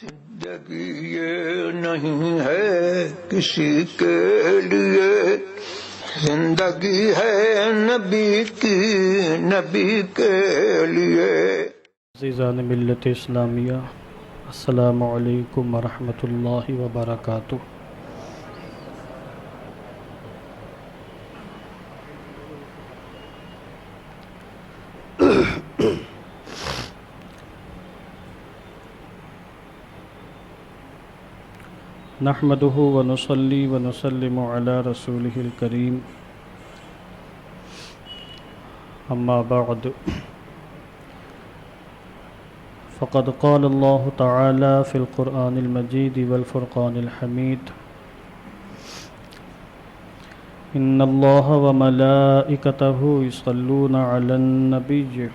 زندگی یہ نہیں ہے کسی کے لیے، زندگی ہے نبی کی، نبی کے لیے۔ عزیزان ملت اسلامیہ، السلام علیکم ورحمۃ اللہ وبرکاتہ۔ نحمدہ ونصلی ونسلم علی رسولہ الکریم، اما بعد، فقد قال اللہ تعالی فی القرآن المجید والفرقان الحمید، ان اللہ وملائکتہ یصلون علی النبی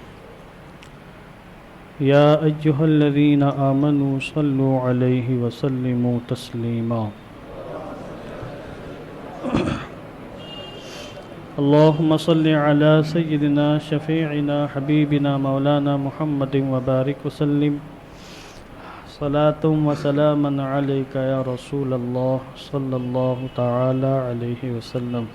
یا ایہا الذین آمنوا صلوا علیہ وسلموا تسلیما۔ اللہم صل علی سیدنا شفیعنا حبیبنا مولانا محمد وبارک وسلم، صلاۃ و سلاما علیک یا رسول اللہ صلی اللہ تعالی علیہ وسلم۔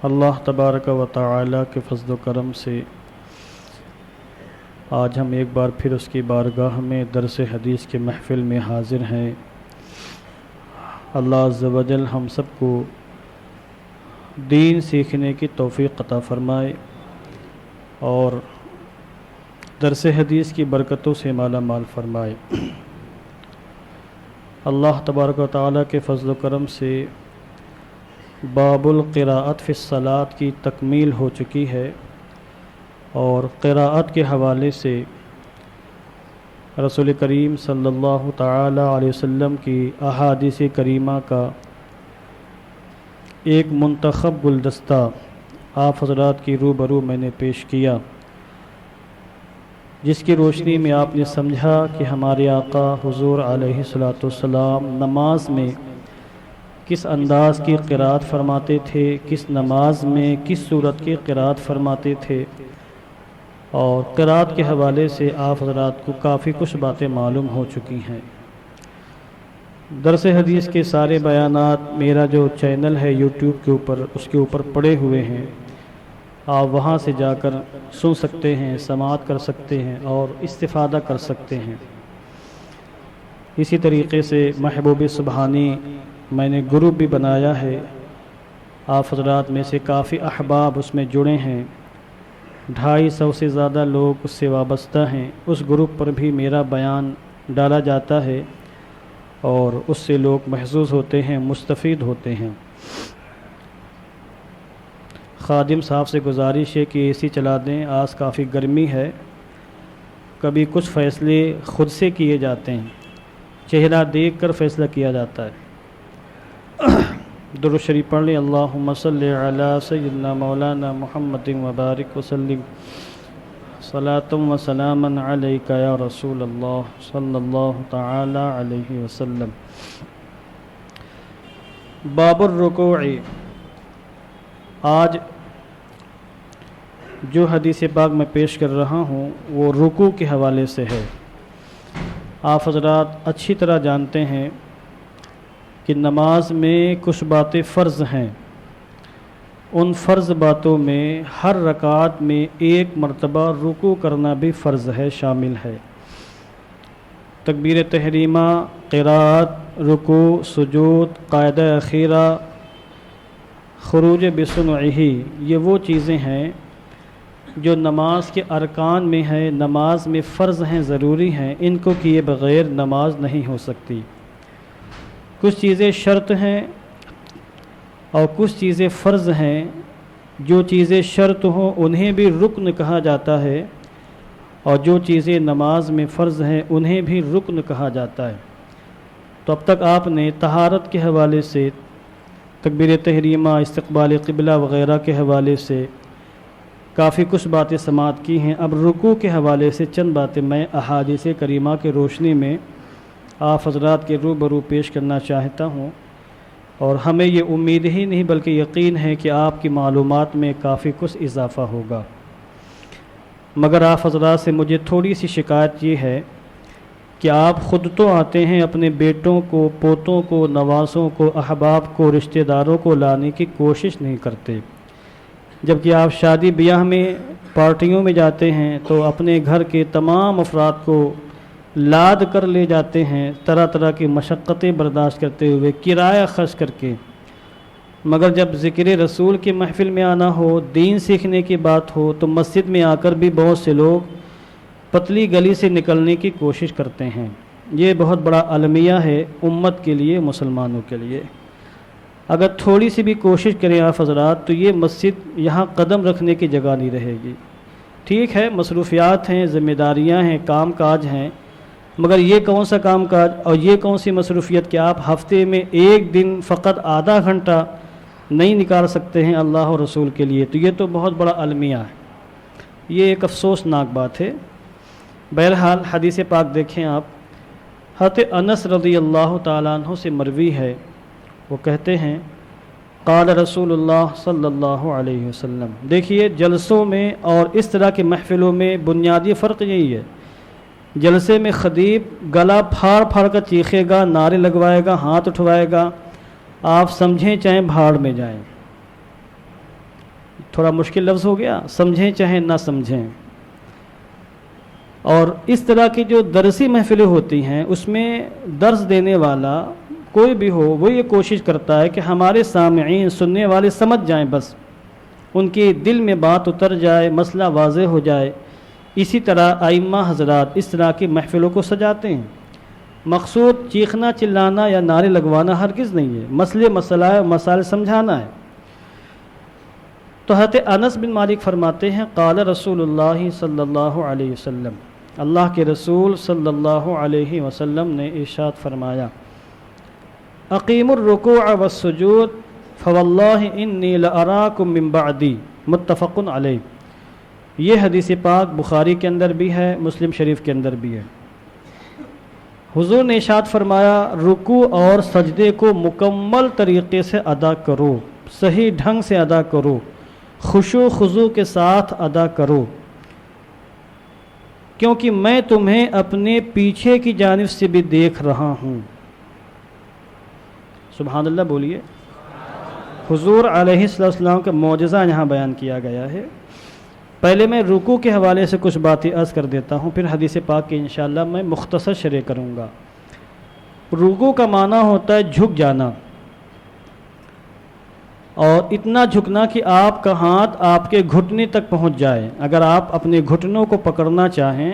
اللہ تبارک و تعالی کے فضل و کرم سے آج ہم ایک بار پھر اس کی بارگاہ میں درس حدیث کے محفل میں حاضر ہیں۔ اللہ عز و جل ہم سب کو دین سیکھنے کی توفیق عطا فرمائے اور درس حدیث کی برکتوں سے مالا مال فرمائے۔ اللہ تبارک و تعالی کے فضل و کرم سے باب القراءت فی الصلاۃ کی تکمیل ہو چکی ہے، اور قراءت کے حوالے سے رسول کریم صلی اللہ تعالی علیہ وسلم کی احادیث کریمہ کا ایک منتخب گلدستہ آپ حضرات کی روبرو میں نے پیش کیا، جس کی روشنی میں آپ نے سمجھا کہ ہمارے آقا حضور علیہ الصلوۃ والسلام نماز میں کس انداز کی قراءت فرماتے تھے، کس نماز میں کس صورت کی قراءت فرماتے تھے، اور قراءت کے حوالے سے آپ حضرات کو کافی کچھ باتیں معلوم ہو چکی ہیں۔ درس حدیث کے سارے بیانات میرا جو چینل ہے یوٹیوب کے اوپر، اس کے اوپر پڑے ہوئے ہیں، آپ وہاں سے جا کر سن سکتے ہیں، سماعت کر سکتے ہیں اور استفادہ کر سکتے ہیں۔ اسی طریقے سے محبوب سبحانی میں نے گروپ بھی بنایا ہے، آپ حضرات میں سے کافی احباب اس میں جڑے ہیں، 250 سے زیادہ لوگ اس سے وابستہ ہیں۔ اس گروپ پر بھی میرا بیان ڈالا جاتا ہے اور اس سے لوگ محظوظ ہوتے ہیں، مستفید ہوتے ہیں۔ خادم صاحب سے گزارش ہے کہ اے سی چلا دیں، آج کافی گرمی ہے۔ کبھی کچھ فیصلے خود سے کیے جاتے ہیں، چہرہ دیکھ کر فیصلہ کیا جاتا ہے۔ درود شریف پڑھ لیں، اللہم صلی علی سیدنا مولانا محمد وبارک وسلم، صلاۃ و سلاما علیک یا رسول اللہ صلی اللہ تعالی علیہ وسلم۔ باب الرکوع، آج جو حدیث پاک میں پیش کر رہا ہوں وہ رکوع کے حوالے سے ہے۔ آپ حضرات اچھی طرح جانتے ہیں کہ نماز میں کچھ باتیں فرض ہیں، ان فرض باتوں میں ہر رکعت میں ایک مرتبہ رکوع کرنا بھی فرض ہے، شامل ہے۔ تکبیر تحریمہ، قراءت، رکوع، سجود، قاعدہ اخیرہ، خروج بسنعہ، یہ وہ چیزیں ہیں جو نماز کے ارکان میں ہیں، نماز میں فرض ہیں، ضروری ہیں، ان کو کیے بغیر نماز نہیں ہو سکتی۔ کچھ چیزیں شرط ہیں اور کچھ چیزیں فرض ہیں۔ جو چیزیں شرط ہوں انہیں بھی رکن کہا جاتا ہے، اور جو چیزیں نماز میں فرض ہیں انہیں بھی رکن کہا جاتا ہے۔ تو اب تک آپ نے طہارت کے حوالے سے، تکبیر تحریمہ، استقبال قبلہ وغیرہ کے حوالے سے کافی کچھ باتیں سماعت کی ہیں۔ اب رکوع کے حوالے سے چند باتیں میں احادیث کریمہ کی روشنی میں آپ حضرات کے روبرو پیش کرنا چاہتا ہوں، اور ہمیں یہ امید ہی نہیں بلکہ یقین ہے کہ آپ کی معلومات میں کافی کچھ اضافہ ہوگا۔ مگر آپ حضرات سے مجھے تھوڑی سی شکایت یہ ہے کہ آپ خود تو آتے ہیں اپنے بیٹوں کو، پوتوں کو، نوازوں کو، احباب کو، رشتہ داروں کو لانے کی کوشش نہیں کرتے، جبکہ آپ شادی بیاہ میں، پارٹیوں میں جاتے ہیں تو اپنے گھر کے تمام افراد کو لاد کر لے جاتے ہیں، طرح طرح کی مشقتیں برداشت کرتے ہوئے، کرایہ خرچ کر کے، مگر جب ذکر رسول کی محفل میں آنا ہو، دین سیکھنے کی بات ہو، تو مسجد میں آ کر بھی بہت سے لوگ پتلی گلی سے نکلنے کی کوشش کرتے ہیں۔ یہ بہت بڑا المیہ ہے امت کے لیے، مسلمانوں کے لیے۔ اگر تھوڑی سی بھی کوشش کریں آپ حضرات تو یہ مسجد یہاں قدم رکھنے کی جگہ نہیں رہے گی۔ ٹھیک ہے، مصروفیات ہیں، ذمہ داریاں ہیں، کام کاج ہیں، مگر یہ کون سا کام کاج اور یہ کون سی مصروفیت کہ آپ ہفتے میں ایک دن فقط آدھا گھنٹہ نہیں نکال سکتے ہیں اللہ اور رسول کے لیے؟ تو یہ تو بہت بڑا المیہ ہے، یہ ایک افسوسناک بات ہے۔ بہرحال حدیث پاک دیکھیں آپ، حضرت انس رضی اللہ تعالیٰ عنہ سے مروی ہے، وہ کہتے ہیں قال رسول اللہ صلی اللہ علیہ وسلم۔ دیکھیے جلسوں میں اور اس طرح کی محفلوں میں بنیادی فرق یہی ہے، جلسے میں خطیب گلا پھاڑ پھاڑ کر چیخے گا، نعرے لگوائے گا، ہاتھ اٹھوائے گا، آپ سمجھیں چاہیں بھاڑ میں جائیں۔ تھوڑا مشکل لفظ ہو گیا، سمجھیں چاہیں نہ سمجھیں۔ اور اس طرح کی جو درسی محفلیں ہوتی ہیں اس میں درس دینے والا کوئی بھی ہو، وہ یہ کوشش کرتا ہے کہ ہمارے سامعین، سننے والے سمجھ جائیں، بس ان کے دل میں بات اتر جائے، مسئلہ واضح ہو جائے۔ اسی طرح ائمہ حضرات اس طرح کی محفلوں کو سجاتے ہیں۔ مقصود چیخنا، چلانا یا نعرے لگوانا ہرگز نہیں ہے، مسائل سمجھانا ہے۔ تو حضرت انس بن مالک فرماتے ہیں قال رسول اللہ صلی اللہ علیہ وسلم، اللہ کے رسول صلی اللہ علیہ وسلم نے ارشاد فرمایا اقیموا الرکوع والسجود فواللہ انی لاراکم من بعدی، متفق علیہ۔ یہ حدیث پاک بخاری کے اندر بھی ہے، مسلم شریف کے اندر بھی ہے۔ حضور نے ارشاد فرمایا رکوع اور سجدے کو مکمل طریقے سے ادا کرو، صحیح ڈھنگ سے ادا کرو، خشوع خضوع کے ساتھ ادا کرو، کیونکہ میں تمہیں اپنے پیچھے کی جانب سے بھی دیکھ رہا ہوں۔ سبحان اللہ بولیے۔ حضور علیہ السلام کا معجزہ یہاں بیان کیا گیا ہے۔ پہلے میں رکوع کے حوالے سے کچھ باتیں عرض کر دیتا ہوں، پھر حدیث پاک کی انشاءاللہ میں مختصر شرح کروں گا۔ رکوع کا معنی ہوتا ہے جھک جانا، اور اتنا جھکنا کہ آپ کا ہاتھ آپ کے گھٹنے تک پہنچ جائے۔ اگر آپ اپنے گھٹنوں کو پکڑنا چاہیں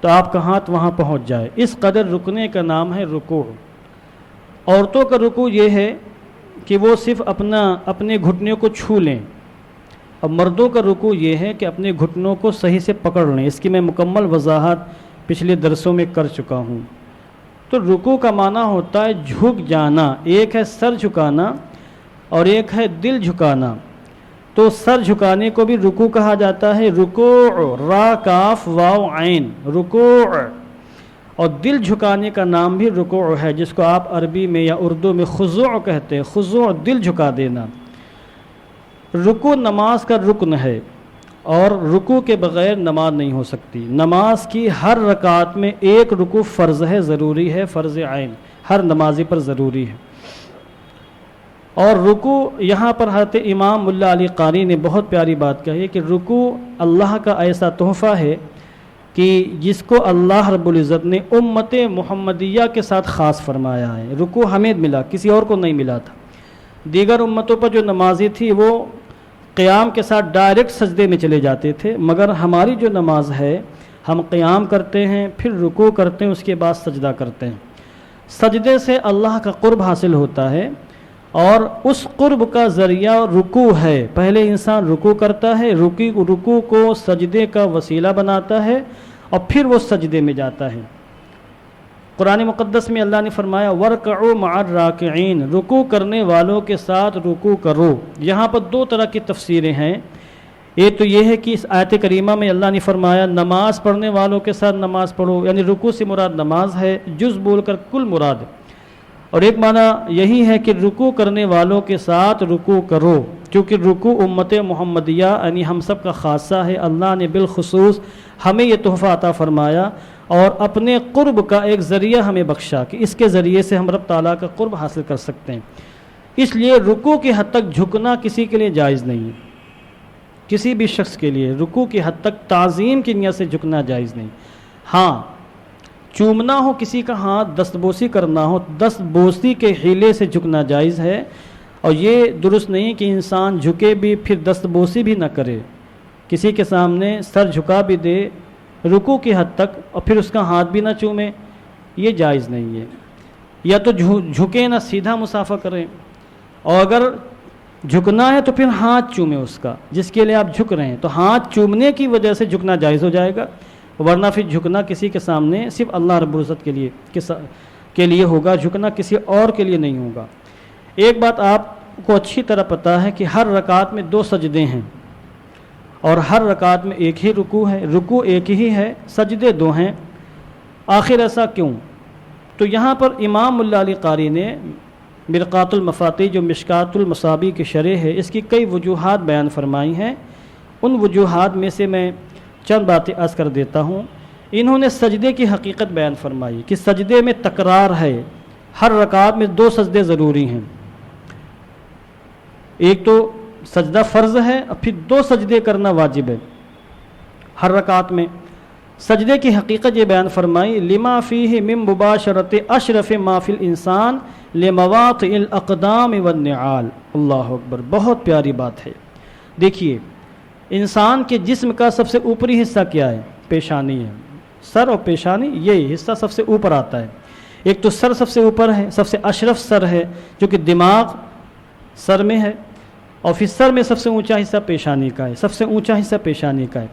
تو آپ کا ہاتھ وہاں پہنچ جائے، اس قدر رکنے کا نام ہے رکوع۔ عورتوں کا رکوع یہ ہے کہ وہ صرف اپنے گھٹنوں کو چھو لیں، اور مردوں کا رکوع یہ ہے کہ اپنے گھٹنوں کو صحیح سے پکڑ لیں۔ اس کی میں مکمل وضاحت پچھلے درسوں میں کر چکا ہوں۔ تو رکوع کا معنی ہوتا ہے جھک جانا، ایک ہے سر جھکانا اور ایک ہے دل جھکانا۔ تو سر جھکانے کو بھی رکوع کہا جاتا ہے، رکوع، را کاف واو عین، رکوع۔ اور دل جھکانے کا نام بھی رکوع ہے، جس کو آپ عربی میں یا اردو میں خضوع کہتے ہیں، خضوع، دل جھکا دینا۔ رکوع نماز کا رکن ہے، اور رکوع کے بغیر نماز نہیں ہو سکتی۔ نماز کی ہر رکعت میں ایک رکوع فرض ہے، ضروری ہے، فرض عین، ہر نمازی پر ضروری ہے۔ اور رکوع یہاں پر حضرت امام ملا علی قاری نے بہت پیاری بات کہی کہ رکوع اللہ کا ایسا تحفہ ہے کہ جس کو اللہ رب العزت نے امت محمدیہ کے ساتھ خاص فرمایا ہے۔ رکوع ہمیں ملا، کسی اور کو نہیں ملا تھا۔ دیگر امتوں پر جو نمازی تھی وہ قیام کے ساتھ ڈائریکٹ سجدے میں چلے جاتے تھے، مگر ہماری جو نماز ہے ہم قیام کرتے ہیں، پھر رکوع کرتے ہیں، اس کے بعد سجدہ کرتے ہیں۔ سجدے سے اللہ کا قرب حاصل ہوتا ہے، اور اس قرب کا ذریعہ رکوع ہے۔ پہلے انسان رکوع کرتا ہے، رکوع کو سجدے کا وسیلہ بناتا ہے، اور پھر وہ سجدے میں جاتا ہے۔ قرآن مقدس میں اللہ نے فرمایا وَارْكَعُوا مَعَ الرَّاكِعِينَ، رکوع کرنے والوں کے ساتھ رکوع کرو۔ یہاں پر دو طرح کی تفسیریں ہیں۔ ایک تو یہ ہے کہ اس آیت کریمہ میں اللہ نے فرمایا نماز پڑھنے والوں کے ساتھ نماز پڑھو، یعنی رکوع سے مراد نماز ہے، جز بول کر کل مراد۔ اور ایک معنی یہی ہے کہ رکوع کرنے والوں کے ساتھ رکوع کرو، چونکہ رکوع امت محمدیہ یعنی ہم سب کا خاصہ ہے، اللہ نے بالخصوص ہمیں یہ تحفہ عطا فرمایا اور اپنے قرب کا ایک ذریعہ ہمیں بخشا کہ اس کے ذریعے سے ہم رب تعالیٰ کا قرب حاصل کر سکتے ہیں۔ اس لیے رکوع کی حد تک جھکنا کسی کے لیے جائز نہیں ہے، کسی بھی شخص کے لیے رکوع کی حد تک تعظیم کی نیت سے جھکنا جائز نہیں۔ ہاں چومنا ہو، کسی کا ہاتھ دست بوسی کرنا ہو، دست بوسی کے حیلے سے جھکنا جائز ہے، اور یہ درست نہیں کہ انسان جھکے بھی پھر دست بوسی بھی نہ کرے، کسی کے سامنے سر جھکا بھی دے رکوع کی حد تک اور پھر اس کا ہاتھ بھی نہ چومے، یہ جائز نہیں ہے۔ یا تو جھکے نہ سیدھا مسافہ کریں، اور اگر جھکنا ہے تو پھر ہاتھ چومیں اس کا جس کے لیے آپ جھک رہے ہیں، تو ہاتھ چومنے کی وجہ سے جھکنا جائز ہو جائے گا، ورنہ پھر جھکنا کسی کے سامنے صرف اللہ رب العزت کے لیے ہوگا، جھکنا کسی اور کے لیے نہیں ہوگا۔ ایک بات آپ کو اچھی طرح پتہ ہے کہ ہر رکعت میں 2 سجدے ہیں اور ہر رکعت میں ایک ہی رکوع ہے، رکوع ایک ہی ہے، سجدے 2 ہیں، آخر ایسا کیوں؟ تو یہاں پر امام ملا علی قاری نے مرقات المفاتیح جو مشکات المصابیح کی شرح ہے، اس کی کئی وجوہات بیان فرمائی ہیں۔ ان وجوہات میں سے میں چند باتیں عرض کر دیتا ہوں۔ انہوں نے سجدے کی حقیقت بیان فرمائی کہ سجدے میں تکرار ہے، ہر رکعت میں 2 سجدے ضروری ہیں، ایک تو سجدہ فرض ہے اور پھر 2 سجدے کرنا واجب ہے ہر رکعت میں۔ سجدے کی حقیقت یہ بیان فرمائی لما فیہ من مباشرت اشرف ما فی الانسان لمواطئ الاقدام والنعال۔ اللہ اکبر، بہت پیاری بات ہے۔ دیکھیے انسان کے جسم کا سب سے اوپری حصہ کیا ہے؟ پیشانی ہے، سر اور پیشانی یہ حصہ سب سے اوپر آتا ہے۔ ایک تو سر سب سے اوپر ہے، سب سے اشرف سر ہے جو کہ دماغ سر میں ہے، اور پھر سر میں سب سے اونچا حصہ پیشانی کا ہے، سب سے اونچا حصہ پیشانی کا ہے،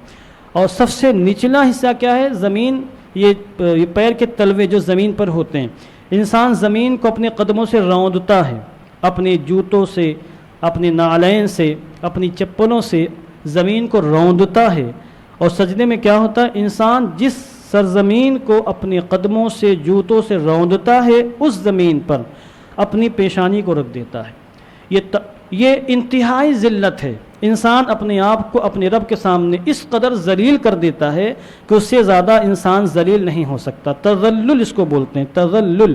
اور سب سے نچلا حصہ کیا ہے؟ زمین، یہ پیر کے تلوے جو زمین پر ہوتے ہیں۔ انسان زمین کو اپنے قدموں سے روندتا ہے، اپنے جوتوں سے، اپنے نعلین سے، اپنی چپلوں سے زمین کو روندتا ہے، اور سجدے میں کیا ہوتا ہے؟ انسان جس سرزمین کو اپنے قدموں سے، جوتوں سے روندتا ہے، اس زمین پر اپنی پیشانی کو رکھ دیتا ہے۔ یہ انتہائی ذلت ہے۔ انسان اپنے آپ کو اپنے رب کے سامنے اس قدر ذلیل کر دیتا ہے کہ اس سے زیادہ انسان ذلیل نہیں ہو سکتا۔ تذلل اس کو بولتے ہیں، تذلل،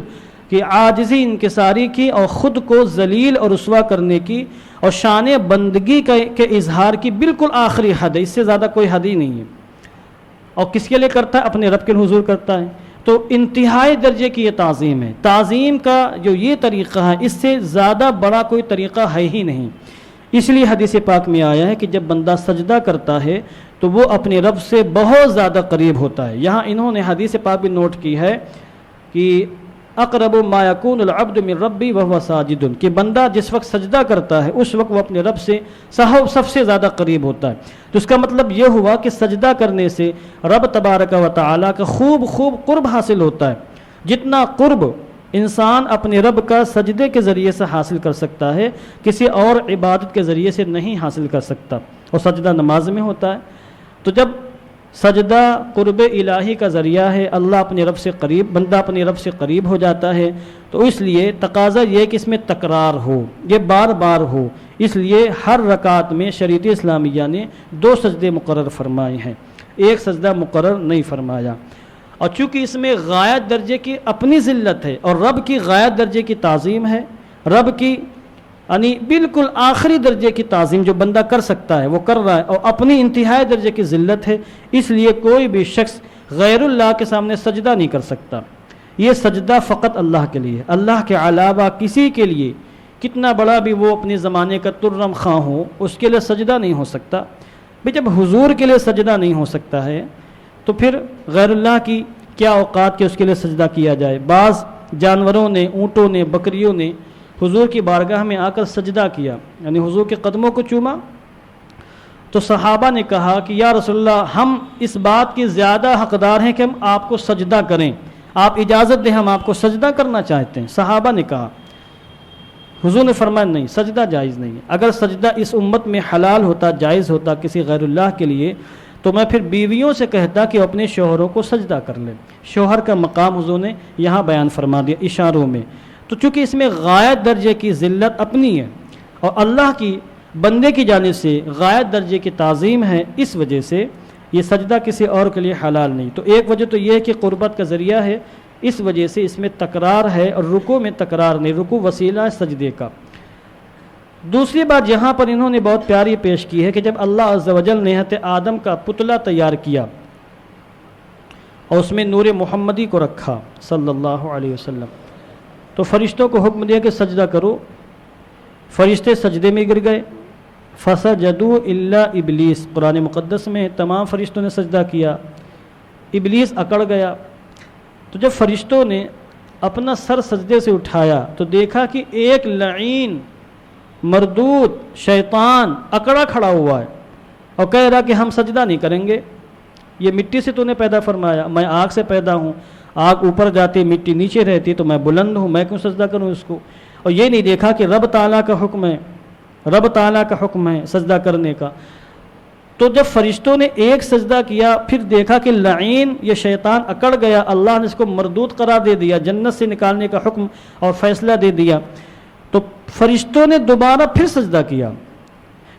کہ عاجزی انکساری کی اور خود کو ذلیل اور رسوا کرنے کی اور شان بندگی کے اظہار کی بالکل آخری حد ہے، اس سے زیادہ کوئی حد ہی نہیں ہے۔ اور کس کے لیے کرتا ہے؟ اپنے رب کے حضور کرتا ہے۔ تو انتہائی درجے کی یہ تعظیم ہے۔ تعظیم کا جو یہ طریقہ ہے، اس سے زیادہ بڑا کوئی طریقہ ہے ہی نہیں۔ اس لیے حدیث پاک میں آیا ہے کہ جب بندہ سجدہ کرتا ہے تو وہ اپنے رب سے بہت زیادہ قریب ہوتا ہے۔ یہاں انہوں نے حدیث پاک بھی نوٹ کی ہے کہ اقرب ما یکون العبد من ربی وهو ساجد، کہ بندہ جس وقت سجدہ کرتا ہے اس وقت وہ اپنے رب سے سب سے زیادہ قریب ہوتا ہے۔ تو اس کا مطلب یہ ہوا کہ سجدہ کرنے سے رب تبارک و تعالیٰ کا خوب قرب حاصل ہوتا ہے۔ جتنا قرب انسان اپنے رب کا سجدے کے ذریعے سے حاصل کر سکتا ہے، کسی اور عبادت کے ذریعے سے نہیں حاصل کر سکتا، اور سجدہ نماز میں ہوتا ہے۔ تو جب سجدہ قرب الہی کا ذریعہ ہے، اللہ اپنے رب سے قریب، بندہ اپنے رب سے قریب ہو جاتا ہے، تو اس لیے تقاضا یہ کہ اس میں تکرار ہو، یہ بار بار ہو۔ اس لیے ہر رکعت میں شریعت اسلامیہ نے 2 سجدے مقرر فرمائے ہیں، ایک سجدہ مقرر نہیں فرمایا۔ اور چونکہ اس میں غایت درجے کی اپنی ذلت ہے اور رب کی غایت درجے کی تعظیم ہے، رب کی یعنی بالکل آخری درجے کی تعظیم جو بندہ کر سکتا ہے وہ کر رہا ہے، اور اپنی انتہائی درجے کی ذلت ہے، اس لیے کوئی بھی شخص غیر اللہ کے سامنے سجدہ نہیں کر سکتا۔ یہ سجدہ فقط اللہ کے لیے، اللہ کے علاوہ کسی کے لیے کتنا بڑا بھی وہ اپنے زمانے کا ترم خواہ ہو، اس کے لیے سجدہ نہیں ہو سکتا۔ بھئی جب حضور کے لیے سجدہ نہیں ہو سکتا ہے تو پھر غیر اللہ کی کیا اوقات کہ اس کے لیے سجدہ کیا جائے؟ بعض جانوروں نے، اونٹوں نے، بکریوں نے حضور کی بارگاہ میں آ کر سجدہ کیا، یعنی حضور کے قدموں کو چوما، تو صحابہ نے کہا کہ یا رسول اللہ، ہم اس بات کی زیادہ حقدار ہیں کہ ہم آپ کو سجدہ کریں، آپ اجازت دیں، ہم آپ کو سجدہ کرنا چاہتے ہیں۔ صحابہ نے کہا، حضور نے فرمایا نہیں، سجدہ جائز نہیں ہے۔ اگر سجدہ اس امت میں حلال ہوتا، جائز ہوتا کسی غیر اللہ کے لیے، تو میں پھر بیویوں سے کہتا کہ وہ اپنے شوہروں کو سجدہ کر لیں۔ شوہر کا مقام حضور نے یہاں بیان فرما دیا اشاروں میں۔ تو چونکہ اس میں غایت درجے کی ذلت اپنی ہے اور اللہ کی بندے کی جانب سے غایت درجے کی تعظیم ہے، اس وجہ سے یہ سجدہ کسی اور کے لیے حلال نہیں۔ تو ایک وجہ تو یہ ہے کہ قربت کا ذریعہ ہے، اس وجہ سے اس میں تکرار ہے، اور رکوع میں تکرار نہیں، رکوع وسیلہ ہے سجدے کا۔ دوسری بات یہاں پر انہوں نے بہت پیاری پیش کی ہے کہ جب اللہ عز و جل نے حضرت آدم کا پتلا تیار کیا اور اس میں نور محمدی کو رکھا صلی اللہ علیہ وسلم، تو فرشتوں کو حکم دیا کہ سجدہ کرو، فرشتے سجدے میں گر گئے، فسجدوا الا ابلیس، قرآن مقدس میں تمام فرشتوں نے سجدہ کیا، ابلیس اکڑ گیا۔ تو جب فرشتوں نے اپنا سر سجدے سے اٹھایا تو دیکھا کہ ایک لعین مردود شیطان اکڑا کھڑا ہوا ہے اور کہہ رہا کہ ہم سجدہ نہیں کریں گے، یہ مٹی سے تو نے پیدا فرمایا، میں آگ سے پیدا ہوں، آگ اوپر جاتی مٹی نیچے رہتی، تو میں بلند ہوں، میں کیوں سجدہ کروں اس کو؟ اور یہ نہیں دیکھا کہ رب تعالیٰ کا حکم ہے، رب تعالیٰ کا حکم ہے سجدہ کرنے کا۔ تو جب فرشتوں نے ایک سجدہ کیا، پھر دیکھا کہ لعین یہ شیطان اکڑ گیا، اللہ نے اس کو مردود قرار دے دیا، جنت سے نکالنے کا حکم اور فیصلہ دے دیا، تو فرشتوں نے دوبارہ پھر سجدہ کیا۔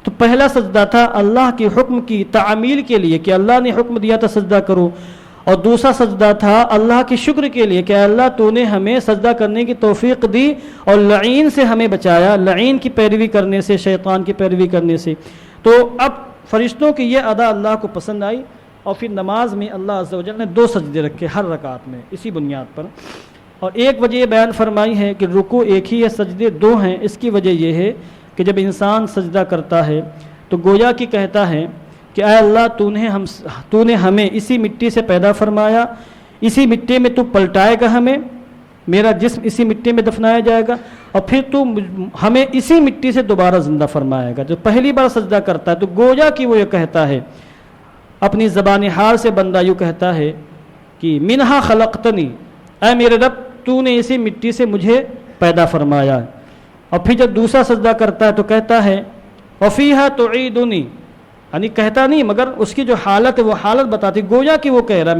تو پہلا سجدہ تھا اللہ کے حکم کی تعمیل کے لیے کہ اللہ نے حکم دیا تھا سجدہ کرو، اور دوسرا سجدہ تھا اللہ کے شکر کے لیے کہ اللہ تو نے ہمیں سجدہ کرنے کی توفیق دی اور لعین سے ہمیں بچایا، لعین کی پیروی کرنے سے، شیطان کی پیروی کرنے سے۔ تو اب فرشتوں کی یہ ادا اللہ کو پسند آئی، اور پھر نماز میں اللہ عز و جل نے 2 سجدے رکھے ہر رکعت میں اسی بنیاد پر۔ اور ایک وجہ یہ بیان فرمائی ہے کہ رکوع ایک ہی ہے، سجدے 2 ہیں۔ اس کی وجہ یہ ہے کہ جب انسان سجدہ کرتا ہے تو گویا کہ کہتا ہے کہ اے اللہ تو نے ہمیں اسی مٹی سے پیدا فرمایا، اسی مٹی میں تو پلٹائے گا ہمیں، میرا جسم اسی مٹی میں دفنایا جائے گا، اور پھر تو ہمیں اسی مٹی سے دوبارہ زندہ فرمائے گا۔ جو پہلی بار سجدہ کرتا ہے تو گویا کہ وہ یہ کہتا ہے، اپنی زبان حال سے بندہ یوں کہتا ہے کہ منہا خلقتنی، اے میرے رب تو نے اسی مٹی سے مجھے پیدا فرمایا۔ اور پھر جب دوسرا سجدہ کرتا ہے تو کہتا ہے وفیہا تعیدنی، یعنی کہتا نہیں مگر اس کی جو حالت ہے وہ حالت بتاتی، گویا کہ وہ کہہ رہا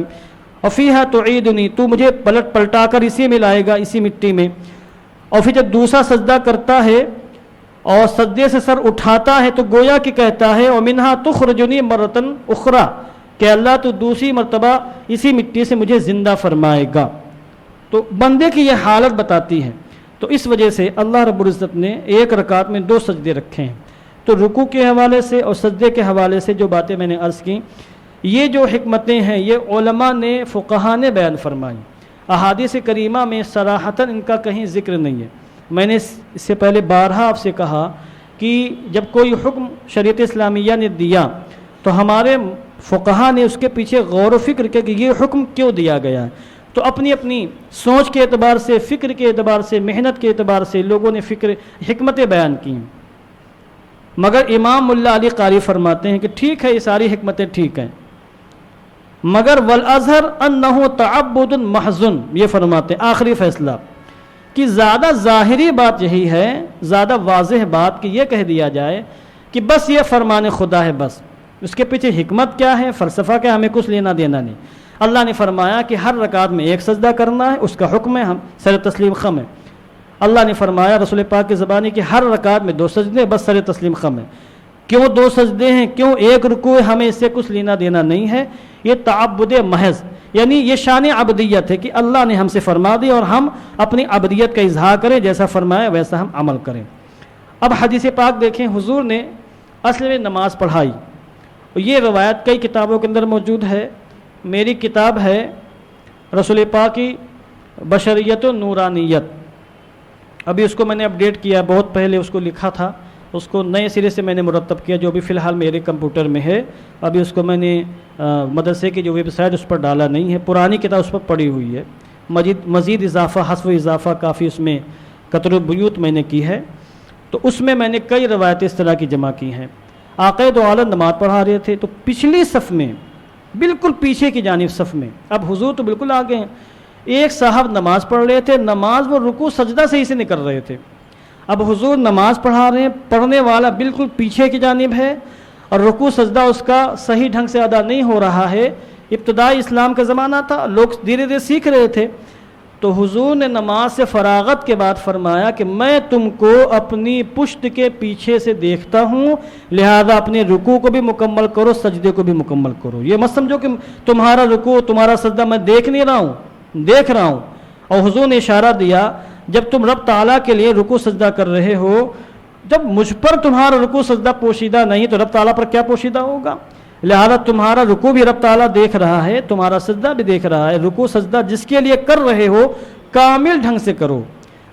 وفیہا تعیدنی، تو مجھے پلٹا کر اسی میں لائے گا، اسی مٹی میں۔ اور پھر جب دوسرا سجدہ کرتا ہے اور سجدے سے سر اٹھاتا ہے تو گویا کہ کہتا ہے ومنہا تخرجنی مرتن اخرى، کہ اللہ تو دوسری مرتبہ اسی مٹی سے مجھے زندہ فرمائے گا۔ تو بندے کی یہ حالت بتاتی ہے۔ تو اس وجہ سے اللہ رب العزت نے ایک رکعت میں 2 سجدے رکھے ہیں۔ تو رکوع کے حوالے سے اور سجدے کے حوالے سے جو باتیں میں نے عرض کی، یہ جو حکمتیں ہیں یہ علماء نے، فقہاء نے بیان فرمائی، احادیث کریمہ میں صراحتاً ان کا کہیں ذکر نہیں ہے۔ میں نے اس سے پہلے بارہا آپ سے کہا کہ جب کوئی حکم شریعت اسلامیہ نے دیا تو ہمارے فقہاء نے اس کے پیچھے غور و فکر کیا کہ یہ حکم کیوں دیا گیا ہے۔ تو اپنی اپنی سوچ کے اعتبار سے، فکر کے اعتبار سے، محنت کے اعتبار سے لوگوں نے حکمتیں بیان کی، مگر امام ملا علی قاری فرماتے ہیں کہ ٹھیک ہے یہ ساری حکمتیں ٹھیک ہیں، مگر والازہر انہ تعبد محض، یہ فرماتے ہیں آخری فیصلہ کہ زیادہ ظاہری بات یہی ہے، زیادہ واضح بات کہ یہ کہہ دیا جائے کہ بس یہ فرمان خدا ہے، بس اس کے پیچھے حکمت کیا ہے، فلسفہ کیا، ہمیں کچھ لینا دینا نہیں۔ اللہ نے فرمایا کہ ہر رکعت میں 1 سجدہ کرنا ہے، اس کا حکم ہے، ہم سر تسلیم خم ہے۔ اللہ نے فرمایا رسول پاک کی زبانی کہ ہر رکعت میں 2 سجدے، بس سر تسلیم خم ہے۔ کیوں 2 سجدے ہیں، کیوں 1 رکوع ہے، ہمیں اس سے کچھ لینا دینا نہیں ہے۔ یہ تعبد محض، یعنی یہ شان عبدیت ہے کہ اللہ نے ہم سے فرما دی اور ہم اپنی عبدیت کا اظہار کریں، جیسا فرمایا ویسا ہم عمل کریں۔ اب حدیث پاک دیکھیں، حضور نے اصل میں نماز پڑھائی، یہ روایت کئی کتابوں کے اندر موجود ہے۔ میری کتاب ہے رسول پاک کی بشریت و نورانیت، ابھی اس کو میں نے اپڈیٹ کیا، بہت پہلے اس کو لکھا تھا، اس کو نئے سرے سے میں نے مرتب کیا، جو بھی فی الحال میرے کمپیوٹر میں ہے۔ ابھی اس کو میں نے مدرسے کی جو ویب سائٹ اس پر ڈالا نہیں ہے، پرانی کتاب اس پر پڑی ہوئی ہے، مزید اضافہ، حذف و اضافہ کافی اس میں قطر و بیوت میں نے کی ہے۔ تو اس میں نے کئی روایتیں اس طرح کی جمع کی ہیں۔ آقا دو عالم نماز پڑھا رہے تھے تو پچھلی صف میں، بالکل پیچھے کی جانب صف میں، اب حضور تو بالکل آگے ہیں، ایک صاحب نماز پڑھ رہے تھے، نماز وہ رکوع سجدہ صحیح سے نہیں کر رہے تھے۔ اب حضور نماز پڑھا رہے ہیں، پڑھنے والا بالکل پیچھے کی جانب ہے اور رکوع سجدہ اس کا صحیح ڈھنگ سے ادا نہیں ہو رہا ہے۔ ابتدائی اسلام کا زمانہ تھا، لوگ دھیرے دھیرے سیکھ رہے تھے، تو حضور نے نماز سے فراغت کے بعد فرمایا کہ میں تم کو اپنی پشت کے پیچھے سے دیکھتا ہوں، لہذا اپنے رکوع کو بھی مکمل کرو، سجدے کو بھی مکمل کرو۔ یہ مت سمجھو کہ تمہارا رکوع تمہارا سجدہ میں دیکھ نہیں رہا ہوں، دیکھ رہا ہوں۔ اور حضور نے اشارہ دیا جب تم رب تعالیٰ کے لیے رکوع سجدہ کر رہے ہو، جب مجھ پر تمہارا رکوع سجدہ پوشیدہ نہیں تو رب تعالیٰ پر کیا پوشیدہ ہوگا؟ لہذا تمہارا رکوع بھی رب تعالیٰ دیکھ رہا ہے، تمہارا سجدہ بھی دیکھ رہا ہے۔ رکوع سجدہ جس کے لیے کر رہے ہو کامل ڈھنگ سے کرو۔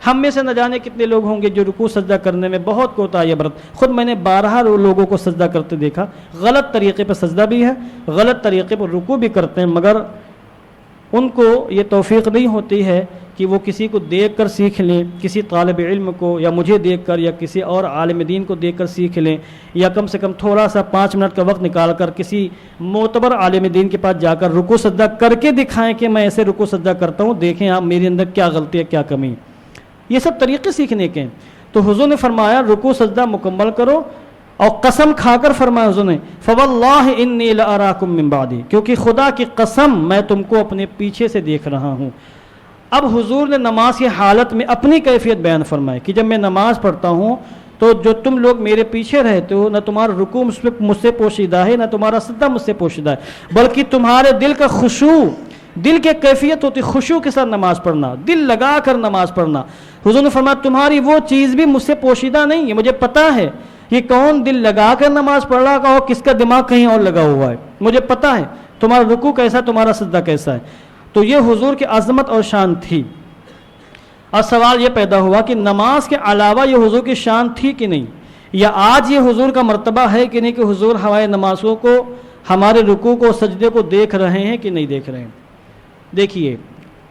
ہم میں سے نہ جانے کتنے لوگ ہوں گے جو رکوع سجدہ کرنے میں بہت کوتاہی برت، خود میں نے 12 لوگوں کو سجدہ کرتے دیکھا، غلط طریقے پر سجدہ بھی ہے، غلط طریقے پر رکوع بھی کرتے ہیں، مگر ان کو یہ توفیق نہیں ہوتی ہے کہ وہ کسی کو دیکھ کر سیکھ لیں، کسی طالب علم کو یا مجھے دیکھ کر یا کسی اور عالم دین کو دیکھ کر سیکھ لیں، یا کم سے کم تھوڑا سا 5 منٹ کا وقت نکال کر کسی معتبر عالم دین کے پاس جا کر رکوع سجدہ کر کے دکھائیں کہ میں ایسے رکوع سجدہ کرتا ہوں، دیکھیں آپ میرے اندر کیا غلطی ہے کیا کمی۔ یہ سب طریقے سیکھنے کے ہیں۔ تو حضور نے فرمایا رکوع سجدہ مکمل کرو، اور قسم کھا کر فرمایا حضور نے فواللہ انی لاراکم من بعدی، کیونکہ خدا کی قسم میں تم کو اپنے پیچھے سے دیکھ رہا ہوں۔ اب حضور نے نماز کی حالت میں اپنی کیفیت بیان فرمائی کہ جب میں نماز پڑھتا ہوں تو جو تم لوگ میرے پیچھے رہتے ہو، نہ تمہارا رکوع مجھ سے پوشیدہ ہے، نہ تمہارا سجدہ مجھ سے پوشیدہ ہے، بلکہ تمہارے دل کا خشوع، دل کی کیفیت ہوتی خشوع کے ساتھ نماز پڑھنا، دل لگا کر نماز پڑھنا۔ حضور نے فرمایا تمہاری وہ چیز بھی مجھ سے پوشیدہ نہیں ہے، مجھے پتہ ہے یہ کون دل لگا کر نماز پڑھ رہا اور کس کا دماغ کہیں اور لگا ہوا ہے، مجھے پتہ ہے تمہارا رکوع کیسا، تمہارا سجدہ کیسا ہے۔ تو یہ حضور کی عظمت اور شان تھی۔ اور سوال یہ پیدا ہوا کہ نماز کے علاوہ یہ حضور کی شان تھی کہ نہیں، یا آج یہ حضور کا مرتبہ ہے کہ نہیں کہ حضور ہمارے نمازوں کو، ہمارے رکوع کو، سجدے کو دیکھ رہے ہیں کہ نہیں دیکھ رہے ہیں۔ دیکھیے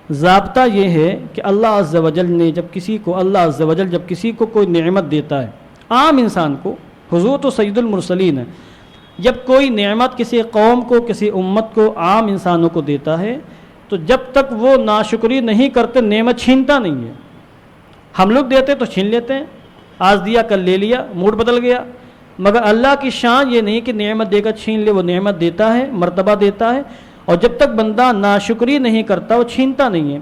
ضابطہ یہ ہے کہ اللہ عز و جل نے جب کسی کو کوئی نعمت دیتا ہے، عام انسان کو، حضور تو سید المرسلین ہے، جب کوئی نعمت کسی قوم کو، کسی امت کو، عام انسانوں کو دیتا ہے تو جب تک وہ ناشکری نہیں کرتے نعمت چھینتا نہیں ہے۔ ہم لوگ دیتے تو چھین لیتے ہیں، آج دیا کل لے لیا، موڈ بدل گیا، مگر اللہ کی شان یہ نہیں کہ نعمت دے کر چھین لے، وہ نعمت دیتا ہے، مرتبہ دیتا ہے، اور جب تک بندہ ناشکری نہیں کرتا وہ چھینتا نہیں ہے۔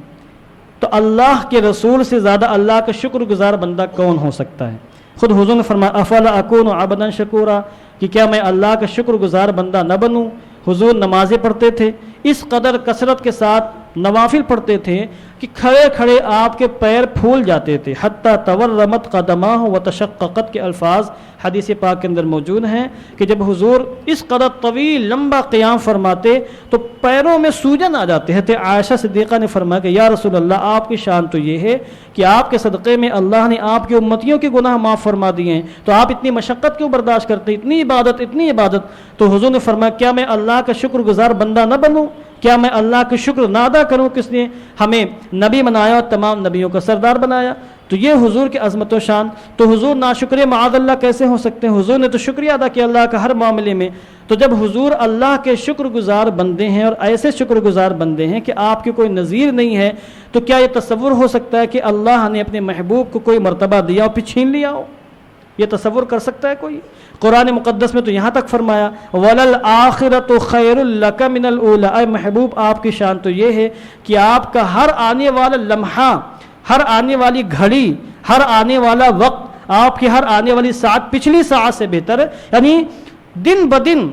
تو اللہ کے رسول سے زیادہ اللہ کا شکر گزار بندہ کون ہو سکتا ہے؟ خود حضور نے فرمایا افلا اکون عبدا شکورا، کہ کیا میں اللہ کا شکر گزار بندہ نہ بنوں۔ حضور نمازیں پڑھتے تھے، اس قدر کثرت کے ساتھ نوافل پڑھتے تھے کہ کھڑے کھڑے آپ کے پیر پھول جاتے تھے، حتی تورمت قدماہ وتشققت کے الفاظ حدیث پاک کے اندر موجود ہیں کہ جب حضور اس قدر طویل لمبا قیام فرماتے تو پیروں میں سوجن آ جاتے ہیں۔ عائشہ صدیقہ نے فرمایا کہ یا رسول اللہ آپ کی شان تو یہ ہے کہ آپ کے صدقے میں اللہ نے آپ کی امتیوں کے گناہ معاف فرما دیے ہیں، تو آپ اتنی مشقت کیوں برداشت کرتے، اتنی عبادت۔ تو حضور نے فرمایا کیا میں اللہ کا شکر گزار بندہ نہ بنوں، کیا میں اللہ کا شکر نہ ادا کروں، کس نے ہمیں نبی بنایا اور تمام نبیوں کا سردار بنایا۔ تو یہ حضور کی عظمت و شان۔ تو حضور ناشکر معاذ اللہ کیسے ہو سکتے ہیں؟ حضور نے تو شکریہ ادا کیا اللہ کا ہر معاملے میں۔ تو جب حضور اللہ کے شکر گزار بندے ہیں اور ایسے شکر گزار بندے ہیں کہ آپ کے کوئی نظیر نہیں ہے، تو کیا یہ تصور ہو سکتا ہے کہ اللہ نے اپنے محبوب کو کوئی مرتبہ دیا اور پھر چھین لیا ہو؟ یہ تصور کر سکتا ہے کوئی؟ قرآن مقدس میں تو یہاں تک فرمایا وَلَلْآخِرَةُ خَيْرٌ لَكَ مِنَ الْأُولَىٰ، اے محبوب آپ کی شان تو یہ ہے کہ آپ کا ہر آنے والا لمحہ، ہر آنے والی گھڑی، ہر آنے والا وقت، آپ کی ہر آنے والی ساعت پچھلی ساعت سے بہتر ہے، یعنی دن بدن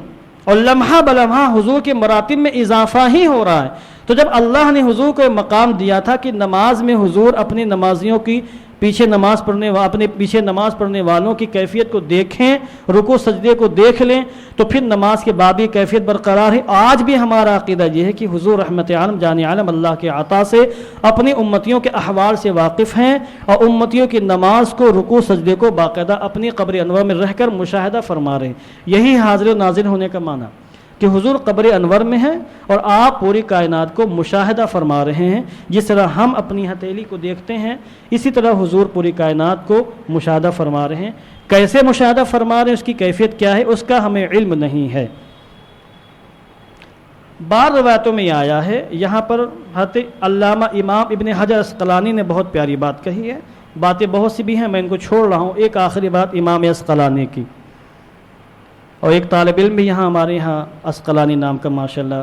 اور لمحہ بلمحہ حضور کے مراتب میں اضافہ ہی ہو رہا ہے۔ تو جب اللہ نے حضور کو مقام دیا تھا کہ نماز میں حضور اپنے نمازیوں کی اپنے پیچھے نماز پڑھنے والوں کی کیفیت کو دیکھیں، رکوع سجدے کو دیکھ لیں، تو پھر نماز کے بعد بھی کیفیت برقرار ہے۔ آج بھی ہمارا عقیدہ یہ ہے کہ حضور رحمت عالم جان عالم اللہ کے عطا سے اپنی امتیوں کے احوال سے واقف ہیں، اور امتیوں کی نماز کو، رکوع سجدے کو باقاعدہ اپنی قبر انور میں رہ کر مشاہدہ فرما رہے ہیں۔ یہی حاضر و ناظر ہونے کا معنی کہ حضور قبر انور میں ہیں اور آپ پوری کائنات کو مشاہدہ فرما رہے ہیں۔ جس طرح ہم اپنی ہتھیلی کو دیکھتے ہیں، اسی طرح حضور پوری کائنات کو مشاہدہ فرما رہے ہیں۔ کیسے مشاہدہ فرما رہے ہیں، اس کی کیفیت کیا ہے، اس کا ہمیں علم نہیں ہے۔ بعض روایتوں میں یہ آیا ہے، یہاں پر حضرت علامہ امام ابن حجر عسقلانی نے بہت پیاری بات کہی ہے، باتیں بہت سی بھی ہیں، میں ان کو چھوڑ رہا ہوں۔ ایک آخری بات امام عسقلانی کی، اور ایک طالب علم بھی یہاں ہمارے یہاں عسقلانی نام کا ماشاءاللہ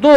2